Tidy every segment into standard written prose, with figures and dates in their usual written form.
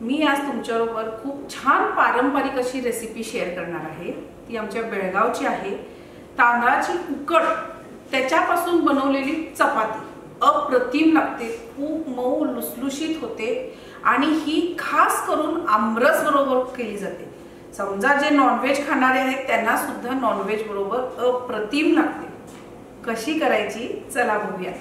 मी आज तुमच्याबरोबर खूप छान पारंपरिक अशी रेसिपी शेअर करणार आहे। ती आमच्या बेळगावची आहे। तांदळाची उकड त्याच्यापासून बनवलेली चपाती अप्रतिम लागते, खूप मऊ लुसलुशीत होते आणि ही खास करून आमरस बरोबर केली जाते। समजा जे नॉनव्हेज खाणारे आहेत त्यांना सुद्धा नॉनव्हेज बरोबर अप्रतिम लागते। कशी करायची चला बघूया।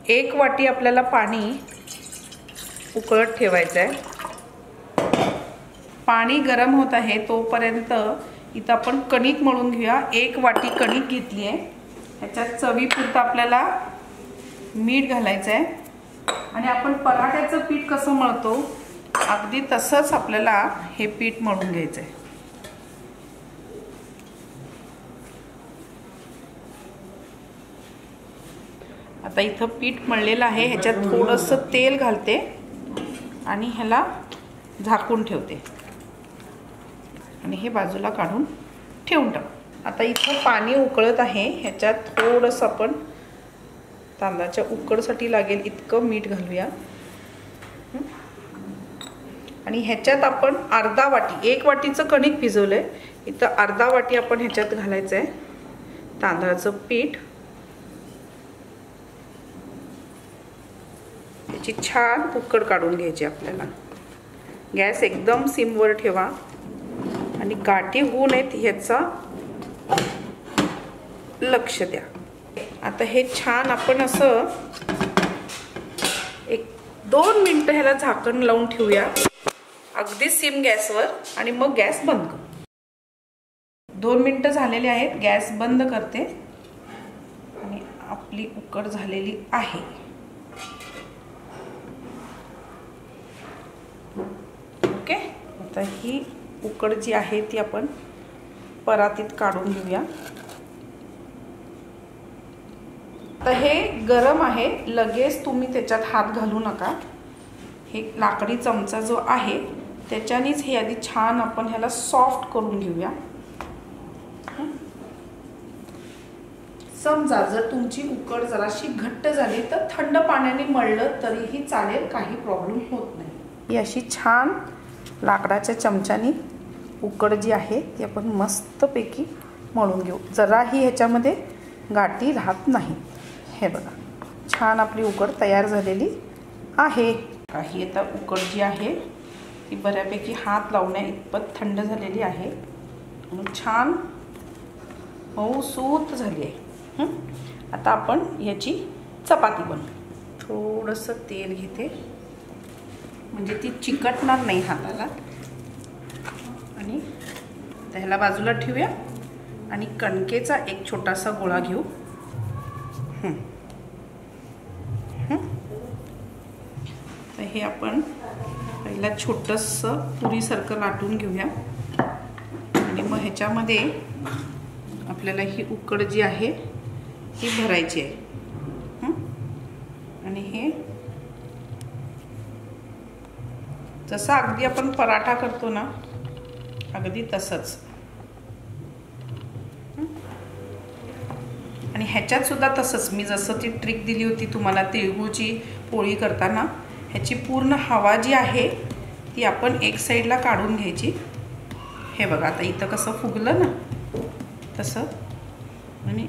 एक वाटी आपल्याला पाणी उकळत ठेवायचं आहे। पाणी गरम होत आहे तोपर्यंत इथं आपण कणिक मळून घेऊया। एक वाटी कणिक घेतली आहे। ह्याच्यात चवीपुरतं आपल्याला मीठ घालायचं आहे आणि आपण पराठ्याचं पीठ कसं मळतो अगदी तसंच आपल्याला हे पीठ मळून घ्यायचं आहे। आता इथं पीठ मळलेलं आहे। ह्याच्यात थोडंसं तेल घालते आणि ह्याला झाकून ठेवते आणि हे बाजूला काढून ठेवून टाक। आता इथं पाणी उकळत आहे। ह्याच्यात थोडंसं आपण तांदळाच्या उकडसाठी लागेल इतकं मीठ घालूया आणि ह्याच्यात आपण अर्धा वाटी, एक वाटीचं कणिक भिजवलंय, इथं अर्धा वाटी आपण ह्याच्यात घालायचं आहे तांदळाचं पीठ। याची छान उकड काढून घ्यायची आपल्याला। गॅस एकदम सिमवर ठेवा आणि गाठी होऊ नयेत ह्याचा लक्ष द्या। आता हे छान आपण असं 1-2 मिनिटं ह्याला झाकण लावून ठेवूया अगदी सिम गॅसवर आणि मग गॅस बंद कर। 2 मिनिटं झालेले आहेत। गॅस बंद करते आणि आपली उकड झालेली आहे। ओके, आता ही उकड जी आहे ती आपण परातीत काढून घेऊया। आता हे गरम आहे, लगेच तुम्ही त्याच्यात हात घालू नका। हे लाकडी चमचा जो आहे त्याच्यानेच हे आधी छान आपण ह्याला सॉफ्ट करून घेऊया। समजा जर तुमची उकड जराशी घट्ट झाली तर थंड पाण्याने मळलं तरीही चालेल, काही प्रॉब्लेम होत नाही। ही अशी छान लाकडाच्या चमच्याने उकड जी आहे ती आपण मस्तपैकी मळून घेऊ। जराही ह्याच्यामध्ये गाठी राहत नाही। हे बघा छान आपली उकड तयार झालेली आहे। ही आता उकड जी आहे ती बऱ्यापैकी हात लावण्या इतपत थंड झालेली आहे आणि छान मऊसूत झाली आहे। आता आपण याची चपाती बनवू। थोडंसं तेल घेते म्हणजे ती चिकटणार नाही हाताला आणि त्याला बाजूला ठेवूया आणि कणकेचा एक छोटासा गोळा घेऊ। तर हे आपण पहिला छोटंसं पुरीसारखं लाटून घेऊया आणि मग ह्याच्यामध्ये आपल्याला ही उकड जी आहे ती भरायची आहे आणि हे जसं अगदी आपण पराठा करतो ना अगदी तसंच। आणि ह्याच्यात सुद्धा तसंच मी जसं ती ट्रिक दिली होती तुम्हाला तिळगुळची पोळी करताना, ह्याची पूर्ण हवा जी आहे ती आपण एक साईडला काढून घ्यायची। हे बघा आता इथं कसं फुगलं ना तसं आणि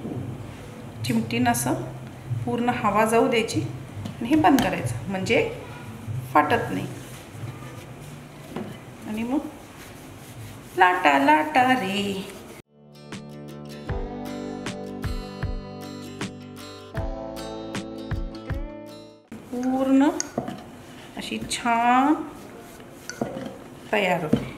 चिमटीनं असं पूर्ण हवा जाऊ द्यायची आणि हे बंद करायचं म्हणजे फाटत नाही। आणि मग लाटा लाटा रे। पूर्ण अशी छान तयार होते।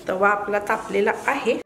तवा आपला तापलेला आहे।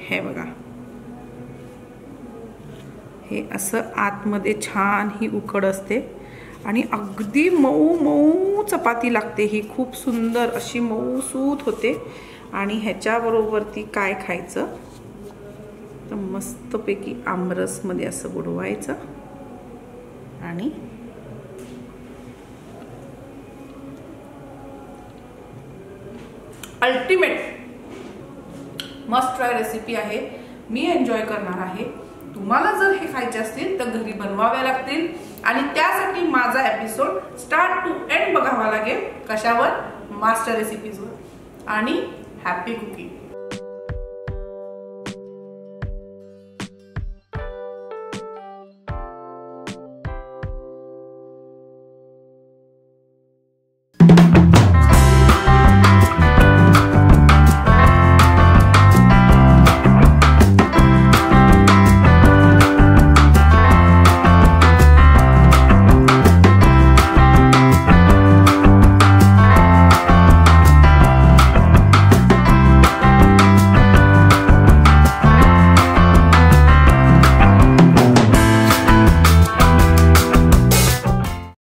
हे बघा, हे असं आतमध्ये छान ही उकड असते आणि अगदी मऊ मऊ चपाती लागते ही, खूप सुंदर अशी मऊसूत होते। आणि ह्याच्याबरोबरती काय खायचं तर मस्तपैकी आमरसमध्ये असं बुडवायचं आणि अल्टिमेट मस्ट ट्राय रेसिपी आहे, मी एन्जॉय करणार आहे। तुम्हाला जर हे खायचे असतील तर घरी बनवावे लागतील आणि त्यासाठी माझा एपिसोड स्टार्ट टू एंड बघावा लागेल। कशावर? मास्टर रेसिपीजवर। आणि हॅपी कुकिंग।